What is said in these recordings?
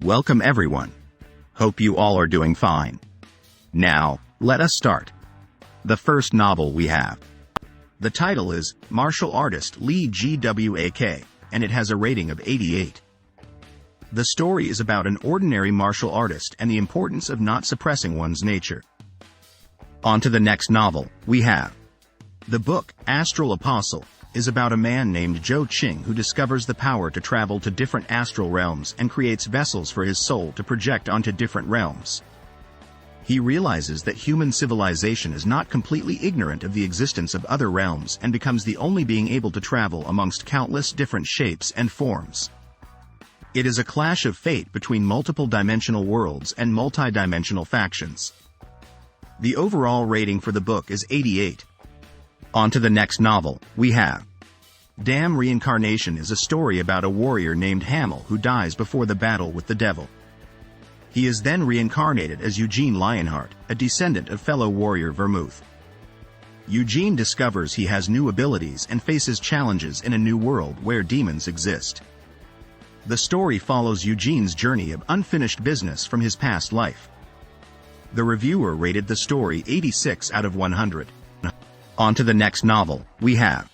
Welcome everyone. Hope you all are doing fine. Now, let us start. The first novel we have. The title is Martial Artist Lee Gwak, and it has a rating of 88. The story is about an ordinary martial artist and the importance of not suppressing one's nature. On to the next novel we have. The book, Astral Apostle, is about a man named Zhou Qing who discovers the power to travel to different astral realms and creates vessels for his soul to project onto different realms. He realizes that human civilization is not completely ignorant of the existence of other realms and becomes the only being able to travel amongst countless different shapes and forms. It is a clash of fate between multiple dimensional worlds and multi-dimensional factions. The overall rating for the book is 88. On to the next novel we have. Damn Reincarnation is a story about a warrior named Hamel who dies before the battle with the devil. He is then reincarnated as Eugene Lionheart, a descendant of fellow warrior Vermouth. Eugene discovers he has new abilities and faces challenges in a new world where demons exist. The story follows Eugene's journey of unfinished business from his past life. The reviewer rated the story 86 out of 100. On to the next novel we have.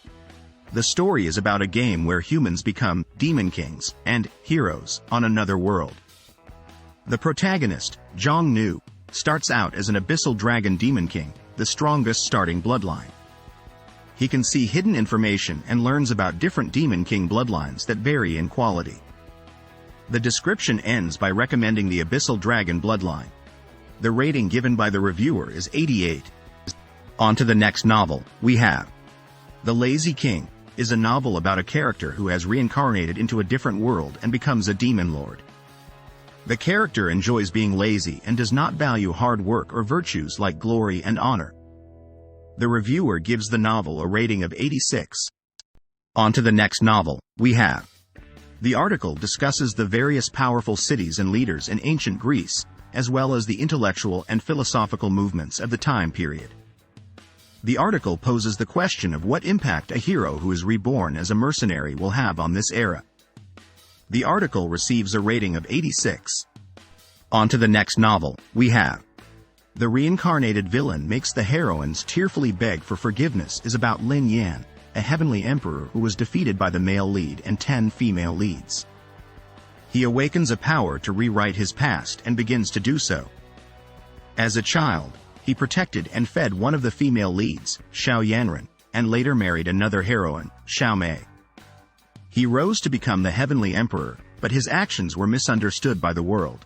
The story is about a game where humans become demon kings and heroes on another world. The protagonist, Zhang Nu, starts out as an Abyssal Dragon Demon King, the strongest starting bloodline. He can see hidden information and learns about different Demon King bloodlines that vary in quality. The description ends by recommending the Abyssal Dragon bloodline. The rating given by the reviewer is 88. On to the next novel we have. The Lazy King is a novel about a character who has reincarnated into a different world and becomes a demon lord. The character enjoys being lazy and does not value hard work or virtues like glory and honor. The reviewer gives the novel a rating of 86. On to the next novel we have. The article discusses the various powerful cities and leaders in ancient Greece, as well as the intellectual and philosophical movements of the time period. The article poses the question of what impact a hero who is reborn as a mercenary will have on this era. The article receives a rating of 86. On to the next novel we have. The Reincarnated Villain Makes the Heroines Tearfully Beg for Forgiveness is about Lin Yan, a heavenly emperor who was defeated by the male lead and 10 female leads. He awakens a power to rewrite his past and begins to do so. As a child, he protected and fed one of the female leads, Xiao Yanren, and later married another heroine, Xiao Mei. He rose to become the heavenly emperor, but his actions were misunderstood by the world.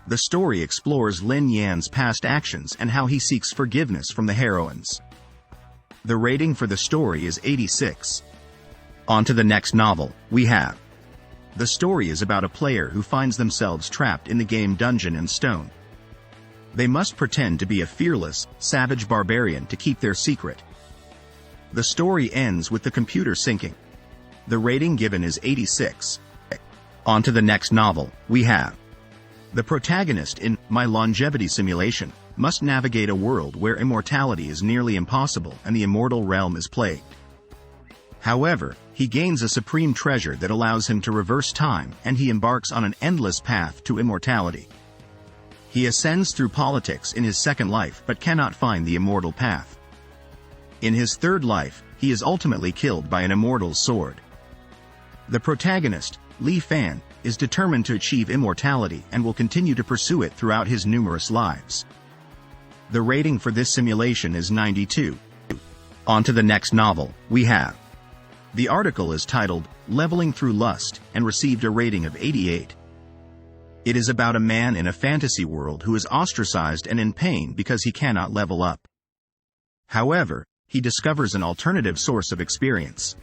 The story explores Lin Yan's past actions and how he seeks forgiveness from the heroines. The rating for the story is 86. On to the next novel we have. The story is about a player who finds themselves trapped in the game Dungeon and Stone. They must pretend to be a fearless, savage barbarian to keep their secret. The story ends with the computer syncing. The rating given is 86. On to the next novel we have. The protagonist in My Longevity Simulation must navigate a world where immortality is nearly impossible and the immortal realm is plagued. However, he gains a supreme treasure that allows him to reverse time, and he embarks on an endless path to immortality. He ascends through politics in his second life but cannot find the immortal path. In his third life, he is ultimately killed by an immortal sword. The protagonist, Li Fan, is determined to achieve immortality and will continue to pursue it throughout his numerous lives. The rating for this simulation is 92. On to the next novel we have. The article is titled Leveling Through Lust and received a rating of 88. It is about a man in a fantasy world who is ostracized and in pain because he cannot level up. However, he discovers an alternative source of experience.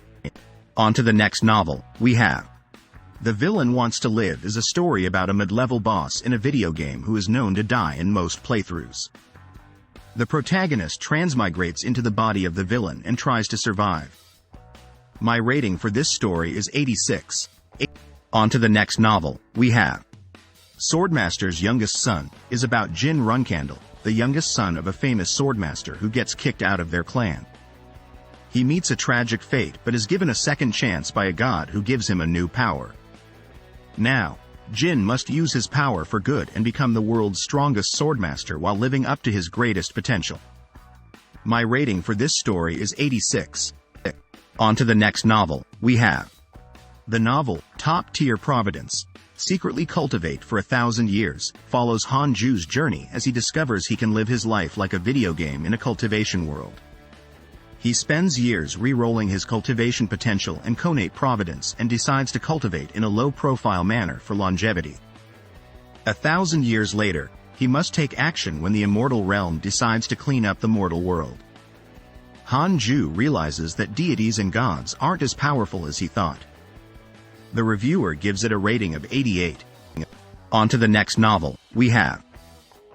On to the next novel we have. The Villain Wants to Live is a story about a mid-level boss in a video game who is known to die in most playthroughs. The protagonist transmigrates into the body of the villain and tries to survive. My rating for this story is 86. On to the next novel we have. Swordmasters Youngest Son is about Jin Runcandle, the youngest son of a famous swordmaster who gets kicked out of their clan. He meets a tragic fate but is given a second chance by a god who gives him a new power. Now, Jin must use his power for good and become the world's strongest swordmaster while living up to his greatest potential. My rating for this story is 86. On to the next novel, we have the novel, Top Tier Providence. Secretly Cultivate for 1,000 years, follows Han Ju's journey as he discovers he can live his life like a video game in a cultivation world. He spends years re-rolling his cultivation potential and connate Providence and decides to cultivate in a low-profile manner for longevity. 1,000 years later, he must take action when the immortal realm decides to clean up the mortal world. Han Ju realizes that deities and gods aren't as powerful as he thought. The reviewer gives it a rating of 88. On to the next novel, we have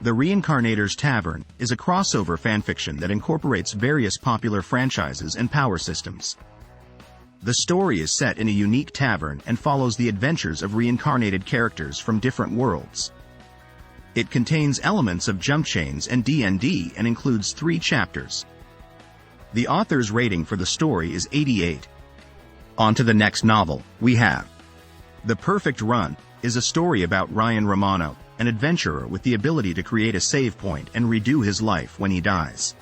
The Reincarnator's Tavern is a crossover fanfiction that incorporates various popular franchises and power systems. The story is set in a unique tavern and follows the adventures of reincarnated characters from different worlds. It contains elements of jump chains and D&D and includes 3 chapters. The author's rating for the story is 88. On to the next novel, we have The Perfect Run is a story about Ryan Romano, an adventurer with the ability to create a save point and redo his life when he dies.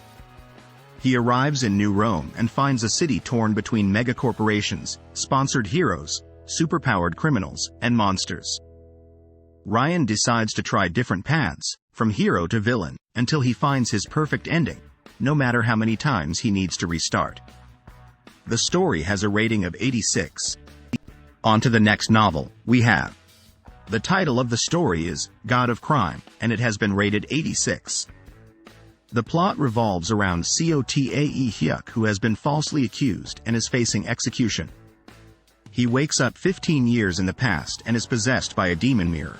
He arrives in New Rome and finds a city torn between mega-corporations, sponsored heroes, superpowered criminals, and monsters. Ryan decides to try different paths, from hero to villain, until he finds his perfect ending, no matter how many times he needs to restart. The story has a rating of 86. On to the next novel, we have the title of the story is God of Crime, and it has been rated 86. The plot revolves around Cotae Hyuk, who has been falsely accused and is facing execution. He wakes up 15 years in the past and is possessed by a demon mirror.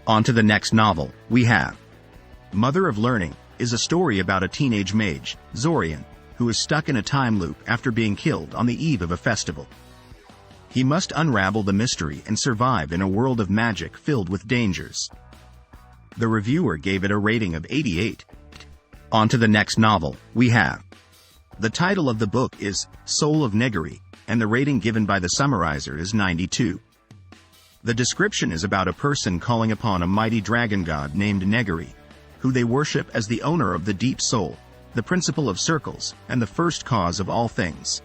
On to the next novel, we have Mother of Learning is a story about a teenage mage, Zorian, who is stuck in a time loop after being killed on the eve of a festival. He must unravel the mystery and survive in a world of magic filled with dangers. The reviewer gave it a rating of 88. On to the next novel, we have the title of the book is Soul of Negary, and the rating given by the summarizer is 92. The description is about a person calling upon a mighty dragon god named Negary, who they worship as the owner of the deep soul, the principle of circles, and the first cause of all things.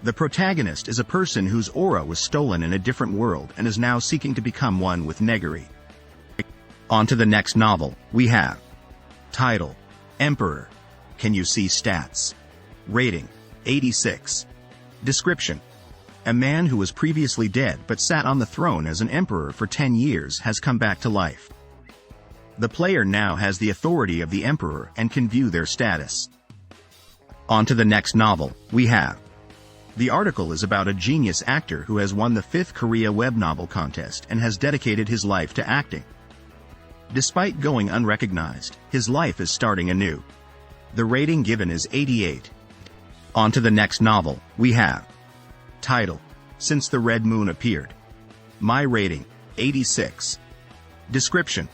The protagonist is a person whose aura was stolen in a different world and is now seeking to become one with Negary. On to the next novel, we have title, Emperor. Can you see stats? Rating, 86. Description: a man who was previously dead but sat on the throne as an emperor for 10 years has come back to life. The player now has the authority of the emperor and can view their status. On to the next novel, we have the article is about a genius actor who has won the 5th Korea web novel contest and has dedicated his life to acting. Despite going unrecognized, his life is starting anew. The rating given is 88. On to the next novel, we have title, Since the Red Moon Appeared. My rating, 86. Description: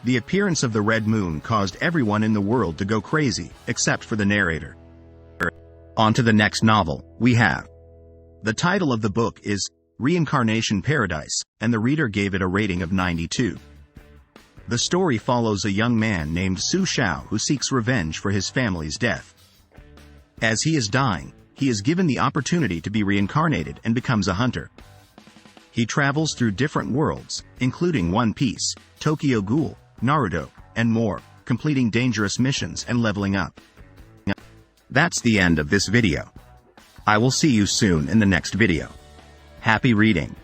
the appearance of the red moon caused everyone in the world to go crazy, except for the narrator. On to the next novel, we have the title of the book is Reincarnation Paradise, and the reader gave it a rating of 92. The story follows a young man named Su Shao who seeks revenge for his family's death. As he is dying, he is given the opportunity to be reincarnated and becomes a hunter. He travels through different worlds, including One Piece, Tokyo Ghoul, Naruto, and more, completing dangerous missions and leveling up. That's the end of this video. I will see you soon in the next video. Happy reading.